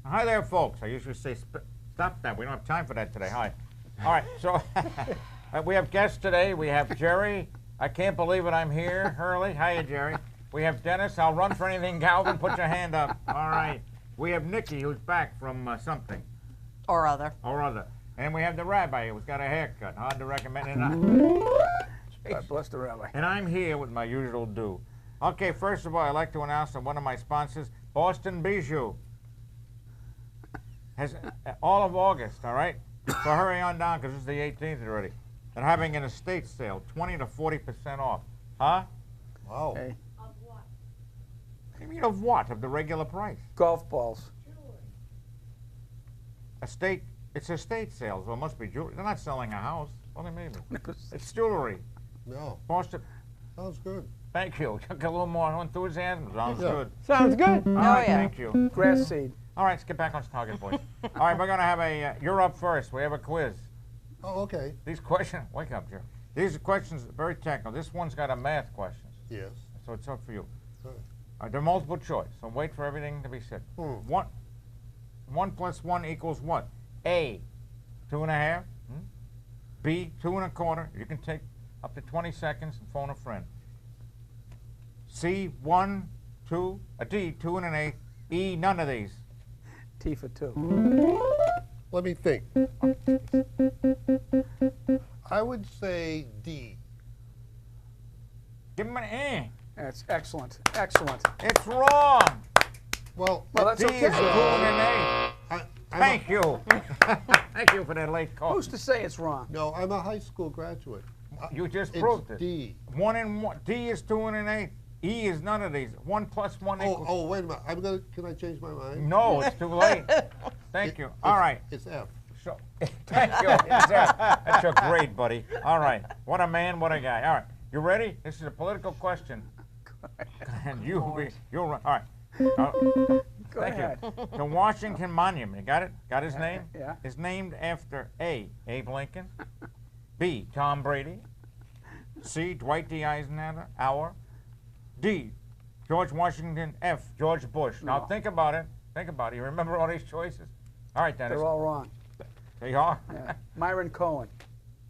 Hi there, folks. I usually say, stop that. We don't have time for that today. Hi. All right, so we have guests today. We have Jerry. I can't believe it, I'm here. Hurley. Hiya, Jerry. We have Dennis. I'll run for anything. Galvin, put your hand up. All right. We have Niki, who's back from something. Or other. Or other. And we have the Rabbi, who's got a haircut. Hard to recommend it. God bless the Rabbi. And I'm here with my usual do. Okay, first of all, I'd like to announce that one of my sponsors, Boston Bijou, has all of August, all right? So hurry on down, because it's the 18th already. They're having an estate sale, 20 to 40% off. Huh? Wow. Hey. Of what? What do you mean of what? Of the regular price. Golf balls. Estate, it's estate sales, so it must be jewelry. They're not selling a house. What do you mean? It's jewelry. No. Boston. Sounds good. Thank you. Got a little more enthusiasm. Sounds good. Sounds good. All right, thank you. Grass seed. All right, let's get back on target, boys. All right, we're going to have a, you're up first. We have a quiz. Oh, okay. These questions, wake up, Jerry. These questions are very technical. This one's got a math questions. Yes. So it's up for you. Good. They're multiple choice, so wait for everything to be said. One plus one equals what? A, 2.5. B, 2 1/4. You can take up to 20 seconds and phone a friend. C, 1, 2. D, 2 1/8. E, none of these. T for 2. Let me think. I would say D. Give him an E. That's excellent. Excellent. It's wrong. Well, that's D okay. is 2 1/8. Thank you. Thank you for that late call. Who's to say it's wrong? No, I'm a high school graduate. You just It's proved it. D. 1 and 1. D is 2 1/8. E is none of these. 1 plus 1 equals. Oh, wait a minute. Can I change my mind? No, it's too late. Thank you. All right. It's F. So, thank you. That's your grade, buddy. All right. What a man, what a guy. All right. You ready? This is a political question. And you'll run. All right. Go Thank ahead. you. The Washington Monument, you got it? Got his name? Yeah. Is named after A, Abe Lincoln, B, Tom Brady, C, Dwight D. Eisenhower, D, George Washington, F, George Bush. Now No. think about it. Think about it. You remember all these choices? All right, Dennis. They're all wrong. They are? Yeah. Myron Cohen.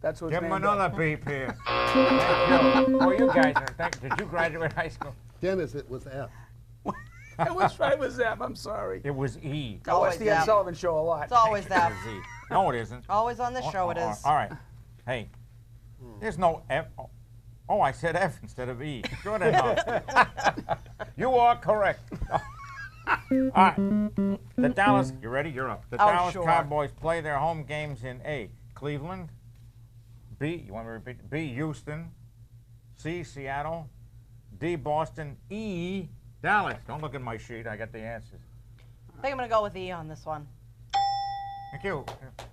That's what's Give him named another after. beep here. Thank you. Oh, you guys, did you graduate high school? Dennis, it was F. I wish I was them. I'm sorry. It was E. I watch Always the Ed them. Sullivan Show a lot. It's always It that. was E. No, it isn't. Always on the show it is. All right. Hey, there's no F. Oh, I said F instead of E. Good enough. You are correct. All right. The Dallas, you ready? You're up. The Dallas sure. Cowboys play their home games in A, Cleveland, B, you want me to repeat? B, Houston, C, Seattle, D, Boston, E, Dallas. Don't look at my sheet. I got the answers. I think I'm going to go with E on this one. Thank you.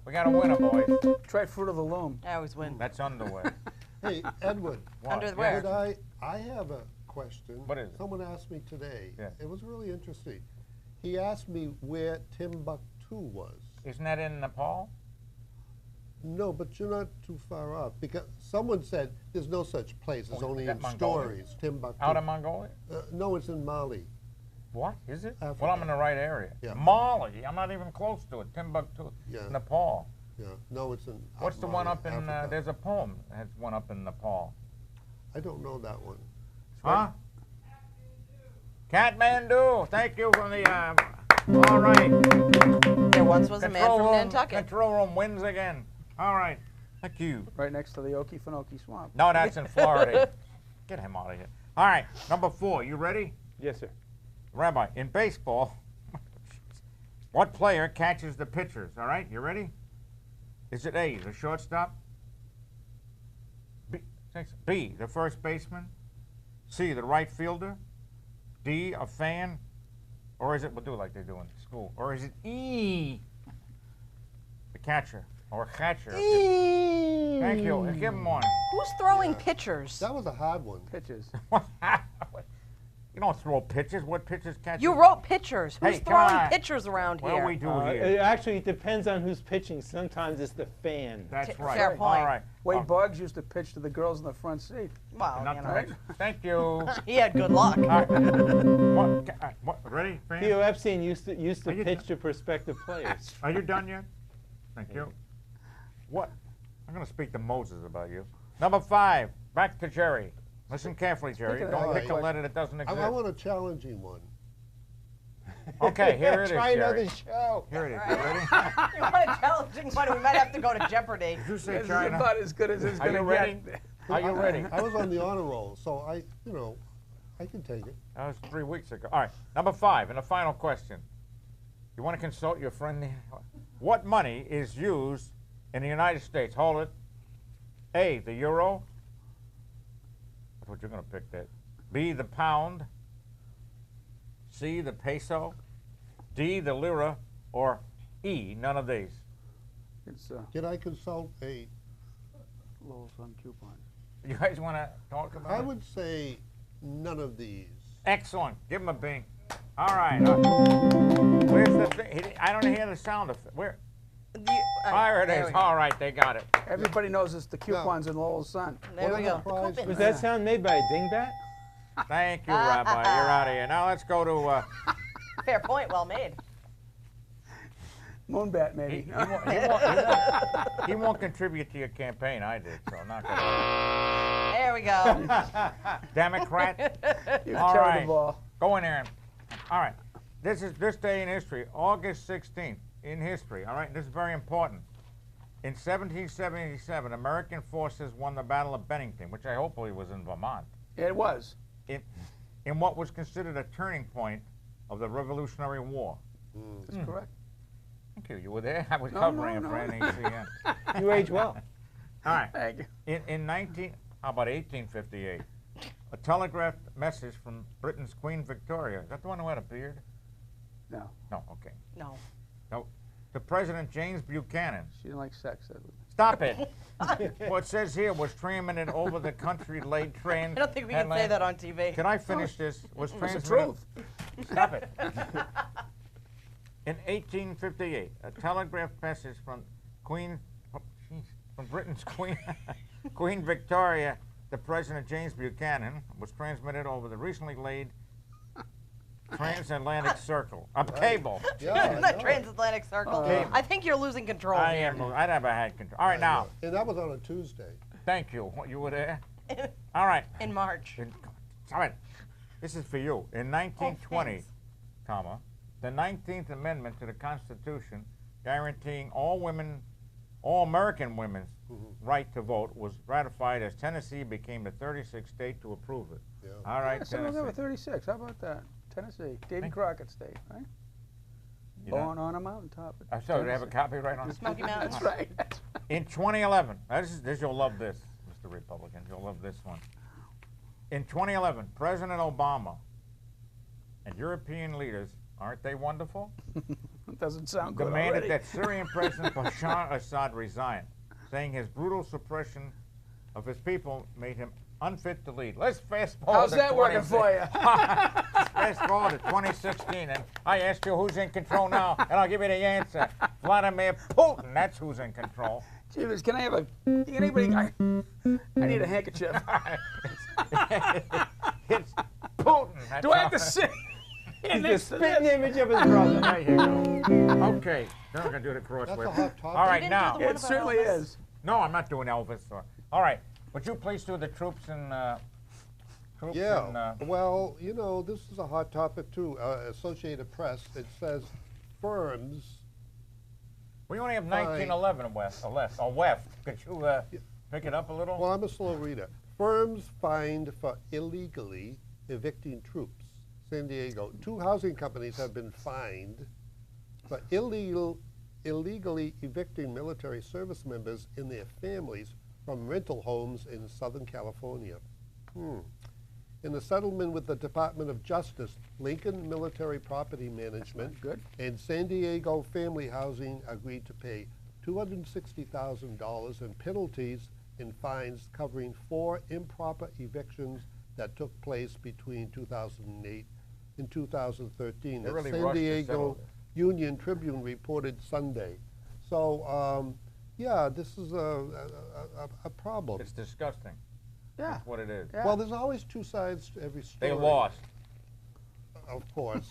We got a winner, boys. Try Fruit of the Loom. I always win. That's underway. Hey, Edward. What? Underwear. Could I have a question. What is it? Someone asked me today. Yeah. It was really interesting. He asked me where Timbuktu was. Isn't that in Nepal? No, but you're not too far off. Because someone said there's no such place. It's Oh, only is in that Mongolia? stories. Timbuktu. Out of Mongolia? No, it's in Mali. What? Is it? Africa. Well, I'm in the right area. Yeah. Mali. I'm not even close to it. Timbuktu. Yeah. Nepal. Yeah. No, it's in. What's the Mali, one up in, Africa. there's a poem that has one up in Nepal. I don't know that one. Huh? Kathmandu. Thank you from the, all right. There once was a man from Nantucket. Control room wins again. All right. Thank you. Right next to the Okefenokee Swamp. No, that's in Florida. Get him out of here. All right. Number 4. You ready? Yes, sir. Rabbi, in baseball, what player catches the pitchers? All right, you ready? Is it A, the shortstop? B, the first baseman? C, the right fielder? D, a fan? Or is it, we'll do it like they do in school, or is it E, the catcher, or catcher? Thank you. Give him one. Who's throwing pitchers? That was a hard one. Pitches. You don't throw pitches. What pitches catch You wrote pitchers. Who's Hey, come throwing on. pitchers around What here? do we do here? Actually, it depends on who's pitching. Sometimes it's the fan. That's right. fair point. All right. Wade Boggs used to pitch to the girls in the front seat. Well, Not you to know. mention- Thank you. He had good luck. All right. What, ready, fans? Theo Epstein used to Are you pitch to prospective players. Are you done yet? Thank you. What? I'm going to speak to Moses about you. Number 5, back to Jerry. Listen carefully, Jerry. Speaking of Don't that, pick a letter that doesn't I exist. want a challenging one. Okay, here it is, Try Jerry. another show. Here it is. You ready? You want a challenging one? We might have to go to Jeopardy. Did you say This is China? about as good as it's Are going you to ready? get. Are you ready? I was on the honor roll, so I can take it. That was 3 weeks ago. All right, number 5, and the final question. You want to consult your friend? What money is used in the United States? Hold it. A, the euro. That's what you're going to pick that. B, the pound. C, the peso. D, the lira. Or E, none of these. It's Can I consult a? Lowell's on coupons. You guys want to talk about I it? would say none of these. Excellent. Give him a bing. All right. Where's the thing? I don't hear the sound of it. Where? There it is. All right, they got it. Everybody knows it's the coupons in Lowell's son. There What we other go. prize Coupons. Was that sound made by a dingbat? Thank you, Rabbi. You're out of here. Now let's go to. Fair point. Well made. Moonbat, He, maybe. he won't contribute to your campaign. I did, so I'm not gonna. There we go. Democrat. You All carry right. the ball. Go in there. All right. This is this day in history, August 16th in history. All right. This is very important. In 1777, American forces won the Battle of Bennington, which I hopefully was in Vermont. It was. In what was considered a turning point of the Revolutionary War. That's correct. Thank you. You were there. I was No, covering no, it for no. NACN. You age well. All right. Thank you. In how about 1858, a telegraph message from Britain's Queen Victoria. Is that the one who had a beard? No, No. Okay. No. No. To President James Buchanan. she didn't like sex. That was. Stop it. What it says here was transmitted over the country late train. I don't think we can say that on TV. Can I finish this? Was It's the transmitted. truth. Stop it. In 1858, a telegraph message from Britain's Queen, Queen Victoria to President James Buchanan was transmitted over the recently laid transatlantic circle, a cable. Yeah, Isn't I that know. transatlantic circle? Okay. I think you're losing control. I here. am. I never had control. All right, now, And that was on a Tuesday. thank you. You were there. All right. In March. All right. This is for you. In 1920, thanks. comma, the 19th Amendment to the Constitution guaranteeing all American women's right to vote was ratified as Tennessee became the 36th state to approve it. Yeah. All right, Some of them were Tennessee. 36. How about that? Tennessee. Davy Thank- Crockett State, right? You know? Born on a mountaintop. I'm sorry, they have a copyright on it? Smoky Mountains. That's right. That's right. In 2011, this you'll love this, Mr. Republican. You'll love this one. In 2011, President Obama and European leaders, aren't they wonderful? It doesn't sound good Demanded already. that Syrian President Bashar al-Assad resign, saying his brutal suppression of his people made him unfit to lead. Let's fast forward. How's to that working for you? Fast forward to 2016, and I ask you who's in control now, and I'll give you the answer. Vladimir Putin. That's who's in control. Jeeves, can I have a? Can anybody? I need a handkerchief. It's Putin. That's Do I have to all. sit? He's the next to spitting this? image of his brother. There you go. Okay, they're not gonna do the That's crossword. a hot topic. All right, didn't do now. the one It certainly Elvis? is. No, I'm not doing Elvis. All right, would you please do the troops and Yeah. Well, you know, this is a hot topic too. Associated Press. It says firms. We only have 1911 west, or left. Could you pick it up a little? Well, I'm a slow reader. Firms fined for illegally evicting troops. San Diego. 2 housing companies have been fined for illegally evicting military service members and their families from rental homes in Southern California. In the settlement with the Department of Justice, Lincoln Military Property Management Good. and San Diego Family Housing agreed to pay $260,000 in penalties and fines covering 4 improper evictions that took place between 2008 and 2013 They that really San rushed to settle Diego this. Union Tribune reported Sunday. So, yeah, this is a problem. It's disgusting. Yeah. That's what it is. Yeah. Well, there's always two sides to every story. They lost. Of course.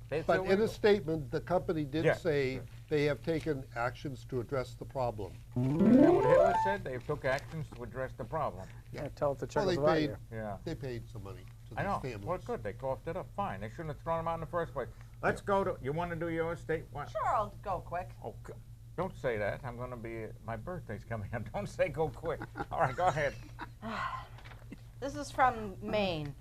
They But feel in a legal. statement, the company did Yeah. say they have taken actions to address the problem. Isn't that what Hitler said? They took actions to address the problem. Yeah, tell it to Well, they Czechoslovakia. paid, Yeah. they paid some money to I these know. families. Well, good. They coughed it up. Fine. They shouldn't have thrown them out in the first place. Let's go to. You want to do your state? What? Sure, I'll go quick. Oh, don't say that. I'm going to be. My birthday's coming up. Don't say go quick. All right, go ahead. This is from Maine.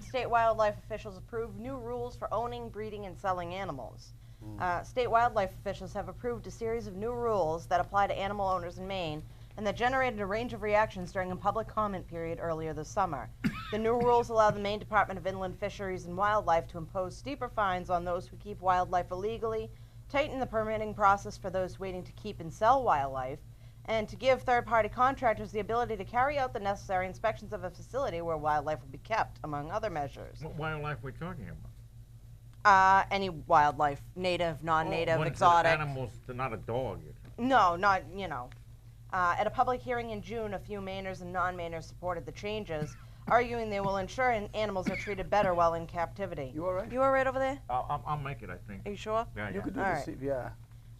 State wildlife officials approved new rules for owning, breeding, and selling animals. State wildlife officials have approved a series of new rules that apply to animal owners in Maine and that generated a range of reactions during a public comment period earlier this summer. The new rules allow the Maine Department of Inland Fisheries and Wildlife to impose steeper fines on those who keep wildlife illegally, tighten the permitting process for those waiting to keep and sell wildlife, and to give third-party contractors the ability to carry out the necessary inspections of a facility where wildlife will be kept, among other measures. What wildlife are we talking about? Any wildlife, native, non-native, When it's exotic. Animals, not a dog. No, not, you know. At a public hearing in June, a few Mainers and non-Mainers supported the changes, arguing they will ensure animals are treated better while in captivity. You all right? You all right over there? I'll make it, I think. Are you sure? Yeah, You yeah. could do All the right.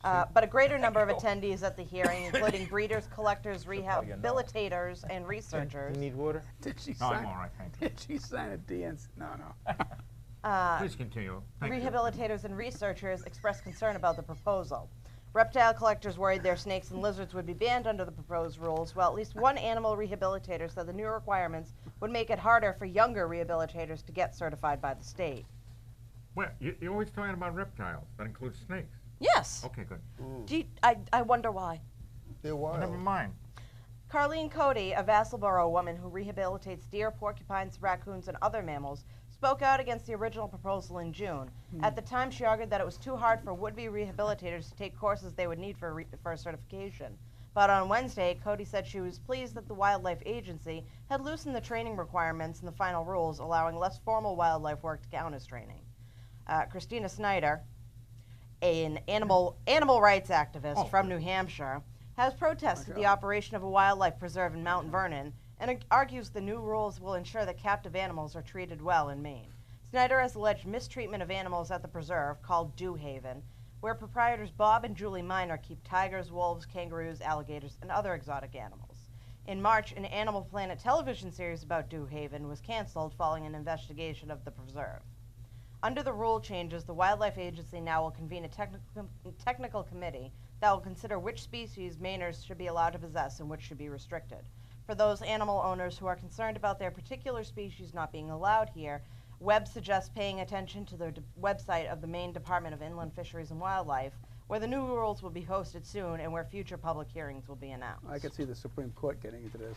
yeah. But a greater number of attendees at the hearing, including breeders, collectors, rehabilitators, and researchers. You need water? Did she No, sign? I'm all right, thank you. Did she sign a DNC? No, no. Please continue. Thank you. Rehabilitators and researchers expressed concern about the proposal. Reptile collectors worried their snakes and lizards would be banned under the proposed rules, while at least one animal rehabilitator said the new requirements would make it harder for younger rehabilitators to get certified by the state. Well, you're always talking about reptiles. That includes snakes. Yes. Okay, good. I wonder why. They're Well, wild. never mind. Carleen Cody, a Vassalboro woman who rehabilitates deer, porcupines, raccoons, and other mammals, spoke out against the original proposal in June. At the time, she argued that it was too hard for would-be rehabilitators to take courses they would need for a certification. But on Wednesday, Cody said she was pleased that the Wildlife Agency had loosened the training requirements in the final rules, allowing less formal wildlife work to count as training. Christina Snyder, an animal rights activist from New Hampshire, has protested the operation of a wildlife preserve in Mount Vernon and argues the new rules will ensure that captive animals are treated well in Maine. Snyder has alleged mistreatment of animals at the preserve, called Dew Haven, where proprietors Bob and Julie Miner keep tigers, wolves, kangaroos, alligators, and other exotic animals. In March, an Animal Planet television series about Dew Haven was canceled following an investigation of the preserve. Under the rule changes, the Wildlife Agency now will convene a technical committee that will consider which species Mainers should be allowed to possess and which should be restricted. For those animal owners who are concerned about their particular species not being allowed here, Webb suggests paying attention to the website of the Maine Department of Inland Fisheries and Wildlife, where the new rules will be hosted soon and where future public hearings will be announced. I could see the Supreme Court getting into this.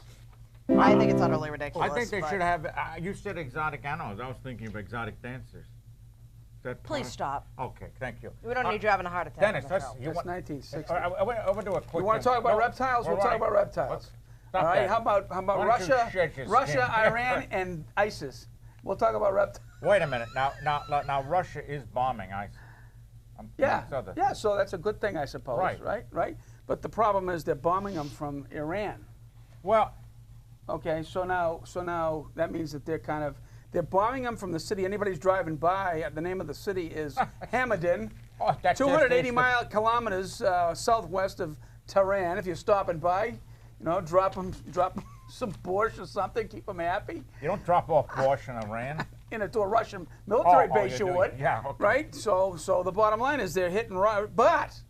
I think it's utterly ridiculous. I think they but should have. You said exotic animals. I was thinking of exotic dancers. Please stop. Okay, thank you. We don't need you having a heart attack. Dennis, on the let's. show. You That's want, 1960. I want to do a quick. You want to talk about reptiles? We'll talk about reptiles. Let's All stop right. that. How about Why don't you Russia, shake his Russia, skin? Iran, and ISIS? We'll talk about reptiles. Wait a minute. Now, Russia is bombing ISIS. Yeah, amongst other yeah. things. So that's a good thing, I suppose. Right. Right. But the problem is they're bombing them from Iran. Well, Okay. So now that means that they're bombing them from the city. Anybody's driving by, the name of the city is Hamadan, that's 280 kilometers southwest of Tehran. If you're stopping by, drop them some borscht or something, keep them happy. You don't drop off Borscht in Iran. Into a Russian military base, you're you doing- would. yeah, okay. Right? So the bottom line is they're hitting right. But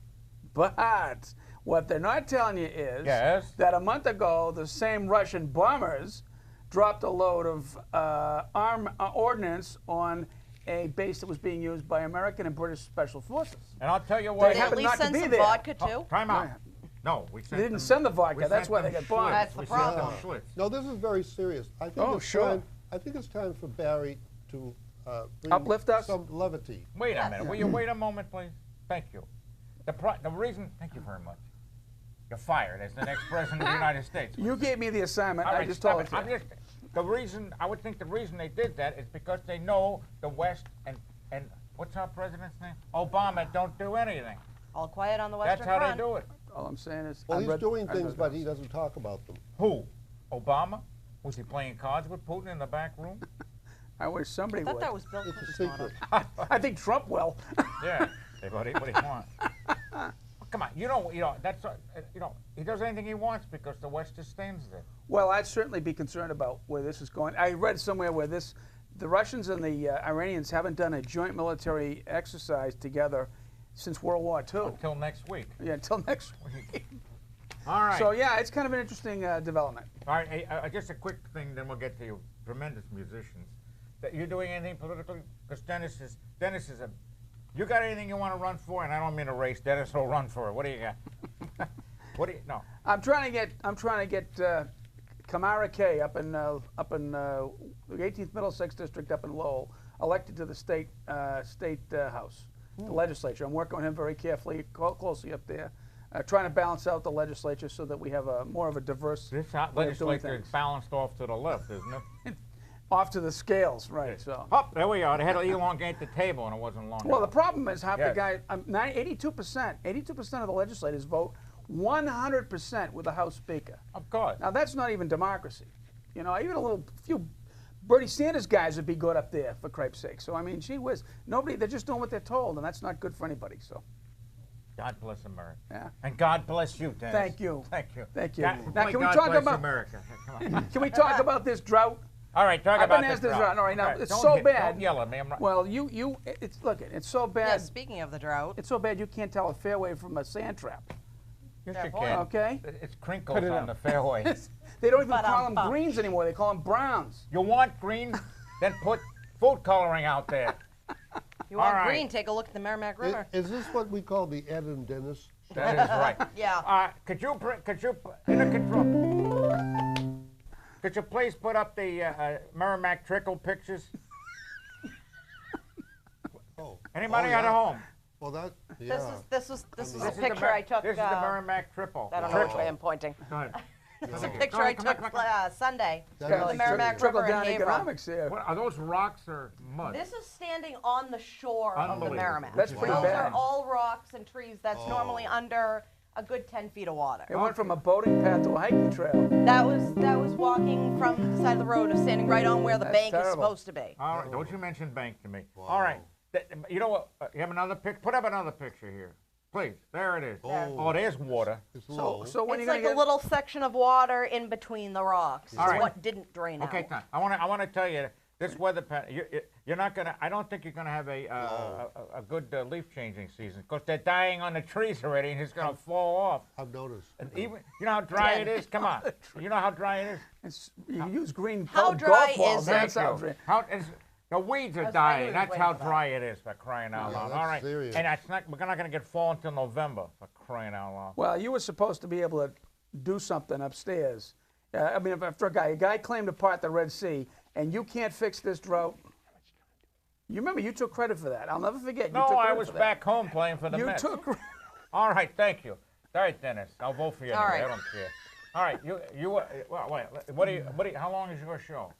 what they're not telling you is Yes. that a month ago, the same Russian bombers dropped a load of ordnance on a base that was being used by American and British special forces. And I'll tell you They what. Did they at happen least not to send be some there. vodka too? Time out. Yeah. No, we sent They didn't them- send the vodka. we That's sent why them they got Schlitz. bombed. That's the We sent them problem. Schlitz. No, this is very serious. I think Oh, it's sure. time. I think it's time for Barry to bring Uplift us? some levity. Wait a minute. Will you wait a moment, please? Thank you. The reason. Thank you very much. You're fired as the next president of the United States. You gave me the assignment. All I right, just stop told it. you. I'm just, the reason I would think the reason they did that is because they know the West and what's our president's name? Obama don't do anything. All quiet on the Western That's how Front. they do it. All I'm saying is, Well, I he's read- doing I read things, but those. he doesn't talk about them. Who? Obama? Was he playing cards with Putin in the back room? I wish somebody I thought would. that was Bill It's a Clinton's secret. motto. I think Trump will. Yeah. Hey, buddy, what do you want? Come on, that's he does anything he wants because the West just stands there. Well, I'd certainly be concerned about where this is going. I read somewhere where the Russians and the Iranians haven't done a joint military exercise together since World War II. Until next week. Yeah, until next week. All right. So yeah, it's kind of an interesting development. All right, hey, just a quick thing, then we'll get to you tremendous musicians. That you're doing anything politically? Because Dennis is a. You got anything you want to run for? And I don't mean a race. Dennis will run for it. What do you got? What do you? No. I'm trying to get Kamara K up in the 18th Middlesex district up in Lowell elected to the state house, the legislature. I'm working with him very carefully, closely up there, trying to balance out the legislature so that we have more of a diverse This way of doing legislature is things. balanced off to the left, isn't it? Off to the scales, right? So. Oh, there we are. They had to elongate the table, and it wasn't long Well, the enough. problem is half the Yes. guy, 82% of the legislators vote 100% with the House Speaker. Of course. Now that's not even democracy. You know, even a few Bernie Sanders guys would be good up there for cripe's sake. So I mean, gee whiz, they're just doing what they're told, and that's not good for anybody. So God bless America. yeah. And God bless you, Dennis. Thank you. Thank you. Thank you. God, Now, boy, can we God talk bless about- America. Come on. Can we talk about this drought? All right, talk I've about been this asked this drought. drought. All right, now Okay, it's don't so hit- bad. Don't yell at me. I'm not. Well, it's so bad. Yeah, speaking of the drought, It's so bad you can't tell a fairway from a sand trap. Yes, fair you point. can. Okay. It's crinkles Cut it on out. the fairway. They don't even But, call them bum. greens anymore. They call them browns. You want green? Then put food coloring out there. you want All right. green, take a look at the Merrimack River. Is this what we call the Ed and Dennis? That is right. Yeah. Could you in a control? Could you please put up the Merrimack trickle pictures? Oh. Anybody Oh, at yeah. home? Well, that, This yeah. was this was This a is the picture Mer- I took. This is the Merrimack triple. I don't know which way I'm pointing. Go ahead. This is a No. picture Go I ahead, come on, took come on. Sunday That of is the a Merrimack Trickle River in down Haverhill. economics here. What, are those rocks or mud? This is standing on the shore of the Unbelievable. Merrimack. That's pretty Those bad. are all rocks and trees. That's normally under a good 10 feet of water. It went from a boating path to a hiking trail. That was walking from the side of the road to standing right on where the That's bank is terrible. supposed to be. All right, don't you mention bank to me. Wow. All right, you know what? You have another picture? Put up another picture here, please. There it is. Oh. There's water. It's low. So when It's are you like gonna a little section of water in between the rocks. It's All right. what didn't drain Okay, out. Tom. I want to tell you this weather pattern. You're not gonna. I don't think you're gonna have a good leaf changing season because they're dying on the trees already, and it's gonna fall off. I've noticed. And even you know how dry it is. Come on. You know how dry it is. you use green How golf dry balls. is That's it? how Thank dry. you. The weeds are I was dying. waiting That's for how that. dry it is, for crying out Yeah, loud. that's All right. serious. And we're not going to get fall until November, for crying out loud. Well, you were supposed to be able to do something upstairs. I mean, after a guy claimed to part the Red Sea, and you can't fix this drought. You remember you took credit for that. I'll never forget. No, you took I credit was for that. back home playing for the You Mets. took. All right, thank you. All right, Dennis. I'll vote for you All anyway. right. I don't care. All right, well, wait. What do you, how long is your show?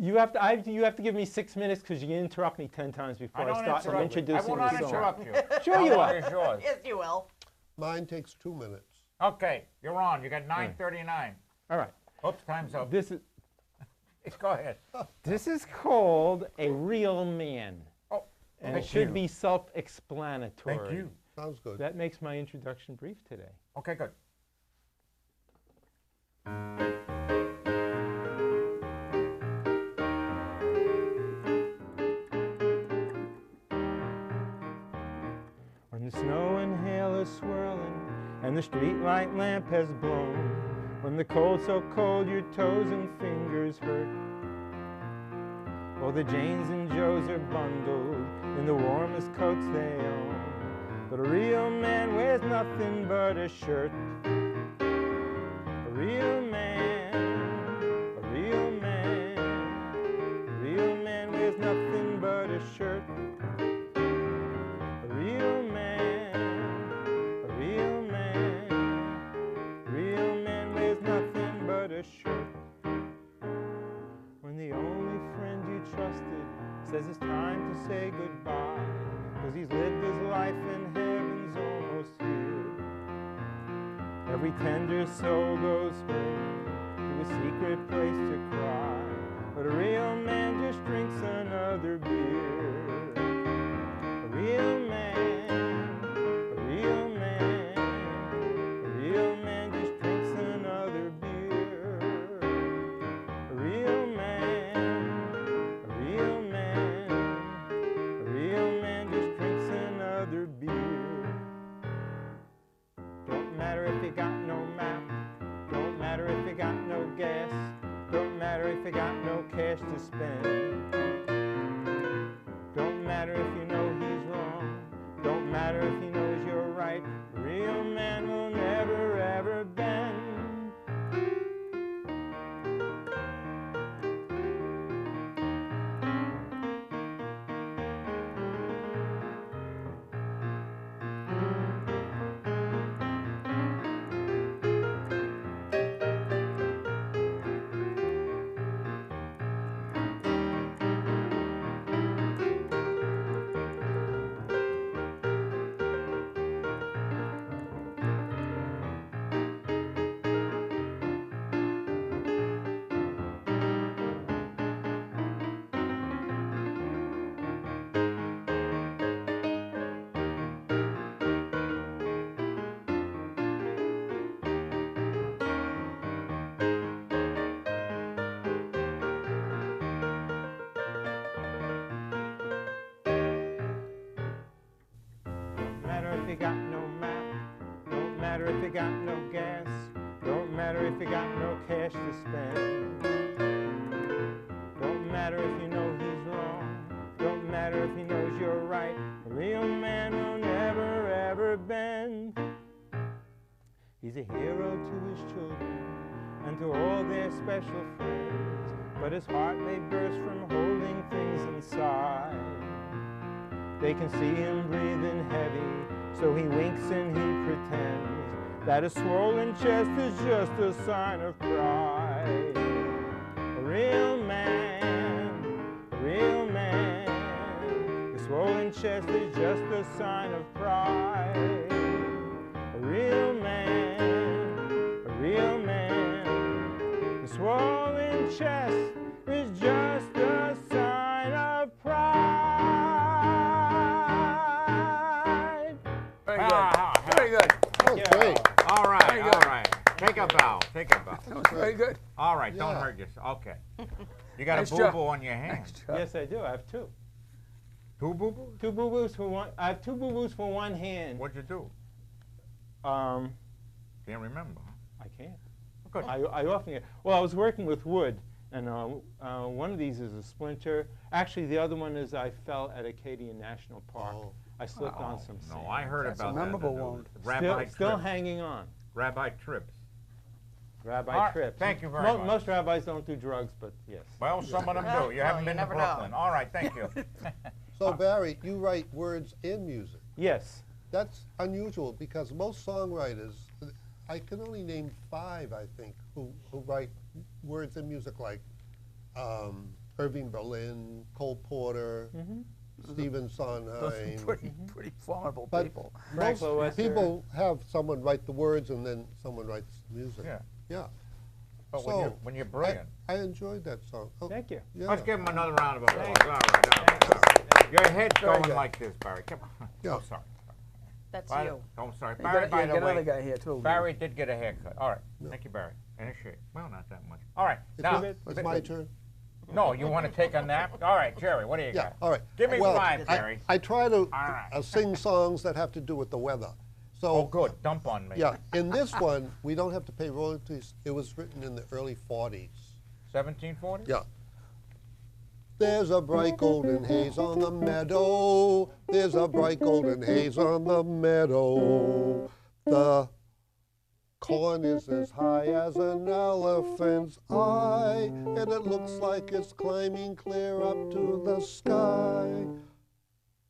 You have to give me 6 minutes because you interrupt me 10 times before I, don't start. I'm interrupt you. I introducing will not the song. interrupt you. Sure How you long will. is yours? Yes, you will. Mine takes 2 minutes. Okay, you're on. You got 9:39. All right. Oops, time's up. This Go ahead. is called A Real Man, Oh, and thank it should you. be self-explanatory. Thank you. Sounds good. That makes my introduction brief today. Okay, good. When the snow and hail is swirling and the streetlight lamp has blown, when the cold so cold your toes and fingers hurt, oh, the Janes and Joes are bundled in the warmest coats they own, but a real man wears nothing but a shirt. A real man, a real man, a real man wears nothing but a shirt. A real man, a real man, real man wears nothing but a shirt. says it's time to say goodbye, 'cause he's lived his life and heaven's almost here. Every tender soul goes home to a secret place to cry, but a real man just drinks another beer. A real man, a real man, a real man just drinks another beer. A real man, a real man, a real man just drinks another beer. Don't matter if you got no map, don't matter if you got no gas, don't matter if you got no cash to spend. Don't matter if you know he's wrong, don't matter if he knows you're right. A real man will never ever bend. If you got no map, don't matter if you got no gas, don't matter if you got no cash to spend. Don't matter if you know he's wrong, don't matter if he knows you're right. A real man will never ever bend. He's a hero to his children and to all their special friends, but his heart may burst from holding things inside. They can see him breathing heavy, so he winks and he pretends that a swollen chest is just a sign of pride. A real man, a real man, a swollen chest is just a sign of pride. A real man, a real man, a swollen chest is just a sign of pride. Very good. That was great. All right, all right. Take a bow. Take a bow. That was very good. All right, don't Yeah. hurt yourself. Okay. You got Nice a job. boo-boo on your hand. Yes, I do. I have two. Two boo-boos? Two boo-boos for one. I have two boo-boos for one hand. What'd you do? Um, Can't remember. I can't. Good. I often get. Well, I was working with wood, and one of these is a splinter. Actually, the other one is I fell at Acadia National Park. Oh. I slipped on some No, sand. I heard That's a about that. memorable in the one. news. Rabbi Still Trips. hanging on. Rabbi Trips. Rabbi All right, trips. thank you very much. Most rabbis don't do drugs, but yes. Well, some of them Well, do. You haven't you been to never know. Brooklyn. All right, thank you. So Barry, you write words and music. Yes. That's unusual because most songwriters, I can only name 5, I think, who write words and music like Irving Berlin, Cole Porter, Stephen Those Sondheim. are pretty formidable But people. Frank most Loesser. people have someone write the words and then someone writes music. Yeah. Yeah. But So, when you're brilliant. I enjoyed that song. Oh, Thank you. yeah. Let's give him another round of applause. Thank you. All right, all right, all right. Your head's Very going good. like this, Barry. Come on. Yeah. Oh, sorry. That's Barry, you. oh, sorry. You Barry, got, by you the got way, another guy here too. Barry did get a haircut. All right. Thank you, Barry. And a shave. Well, not that much. All right. Now, It's my turn. no, you want to take a nap? All right, Jerry, what do you Yeah, got? all right. Give me Well, 5, Jerry. I try to right. sing songs that have to do with the weather. So, Oh, good. Dump on me. yeah, in this one, we don't have to pay royalties. It was written in the early 40s. 1740? Yeah. There's a bright golden haze on the meadow. There's a bright golden haze on the meadow. The corn is as high as an elephant's eye, and it looks like it's climbing clear up to the sky.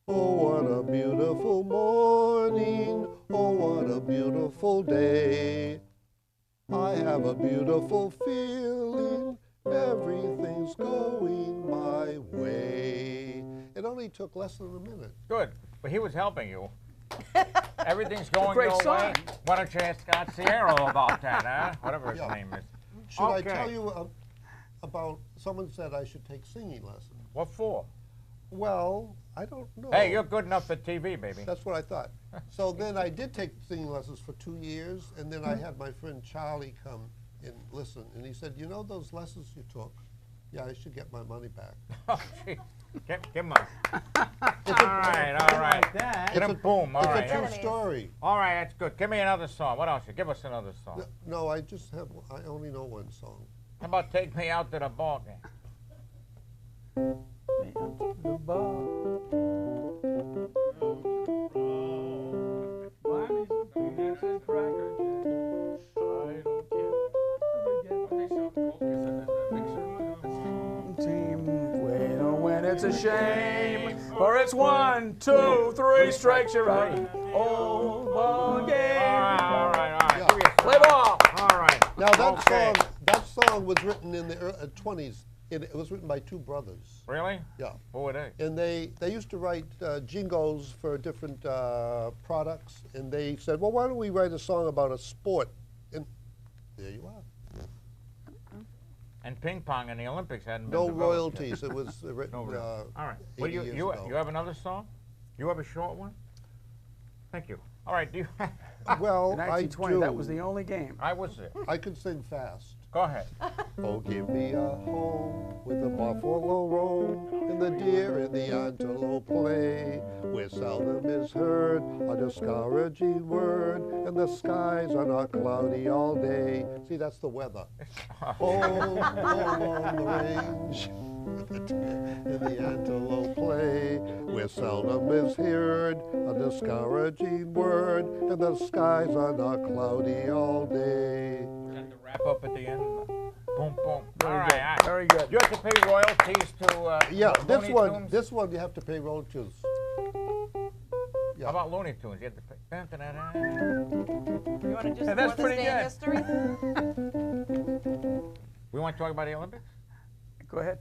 Oh, what a beautiful morning. Oh, what a beautiful day. I have a beautiful feeling. Everything's going my way. It only took less than a minute. Good. But he was helping you. Everything's going Great your way. song. Why don't you ask Scott Sierra about that, huh? Whatever his Yeah. name is. Should I Okay. tell you about, someone said I should take singing lessons. What for? Well, I don't know. Hey, you're good enough for TV, baby. That's what I thought. So then I did take singing lessons for 2 years, and then I had my friend Charlie come and listen, and he said, you know those lessons you took? Yeah, I should get my money back. Oh, gee. Give him a... All right. that. Get him, boom. All It's right. a true Enemies. story. All right, that's good. Give me another song. What else? Give us another song. No, I just have, I only know one song. How about Take Me Out to the Ball Game? The ball. Bonnie's and peanuts and Cracker Jacks. I don't care. Team win or win, it's a shame. For it's 1, 2, 3 strikes, you're out. Old ball game. All right. Yeah. Give me a Play song. ball. All right. Now Okay. that song was written in the 20s. It was written by two brothers. Really? Yeah. Who were they? And they used to write jingles for different products, and they said, well, why don't we write a song about a sport? And there you are. And ping pong in the Olympics hadn't been No developed yet. royalties. It was written No royalties. All right. 80 Well, years you ago. have another song? You have a short one? Thank you. All right. Do you? Well, In I 1920, do. that was the only game. I was there. I can sing fast. Go ahead. Oh, give me a home with the buffalo roam and the deer and the antelope play, where seldom is heard a discouraging word, and the skies are not cloudy all day. See, that's the weather. Home along the range and the antelope play, where seldom is heard a discouraging word, and the skies are not cloudy all day. Got the wrap up at the end. Boom, boom. Very All good. right. All right. Very good. You have to pay royalties to Yeah, Looney Tunes? this one you have to pay royalties. Yeah. How about Looney Tunes? You have to pay. Dun, dun, dun, dun. You want to do some that's more of this pretty day in good. history? We want to talk about the Olympics? Go ahead.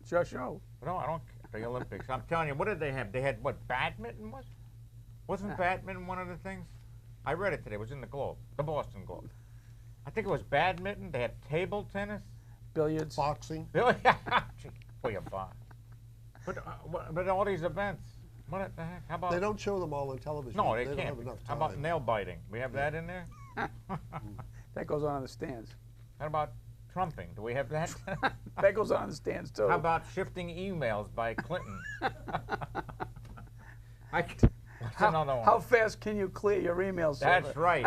It's your show. No, I don't. The Olympics. I'm telling you, what did they have? They had what? Badminton was? Wasn't badminton one of the things? I read it today. It was in the Globe, the Boston Globe. I think it was badminton. They had table tennis. Billiards. Boxing. Billy, for your box. But all these events. What the heck? How about? They don't show them all on television. No, they don't can't. have enough How time. about nail biting? We have that in there. That goes on in the stands. How about trumping? Do we have that? That goes on in the stands, too. How about shifting emails by Clinton? What's another one? How fast can you clear your email server? That's right.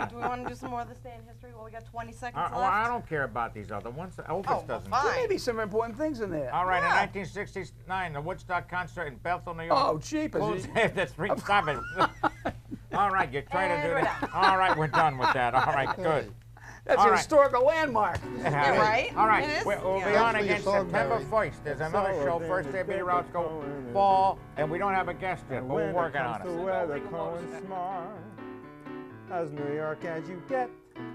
Do we want to do some more of this day in history? Well, we got 20 seconds I left. don't care about these other ones. Elvis Oh, doesn't. fine. There may be some important things in there. All right, Yeah. in 1969, the Woodstock concert in Bethel, New York. Oh, jeepers. Closed that's stop it. All right, you're trying to do And we're that. All right, we're done with that. All right, good. That's All a right. historical landmark. Yeah, right? All right, It is? we'll be Yeah. on Thanks for your again song, September Barry. 1st. There's another show, First Day Beat Routes Go Fall, and we don't have a guest yet, but we're working on The it. weather, Cohen smart. As New York as you get,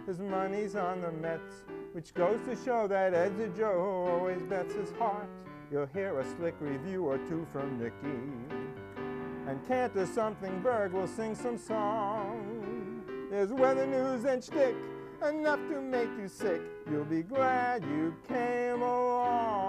his money's on the Mets, which goes to show that Ed's a Joe always bets his heart. You'll hear a slick review or two from Niki, and Cantor Something Berg will sing some song. There's weather news and shtick, enough to make you sick. You'll be glad you came along.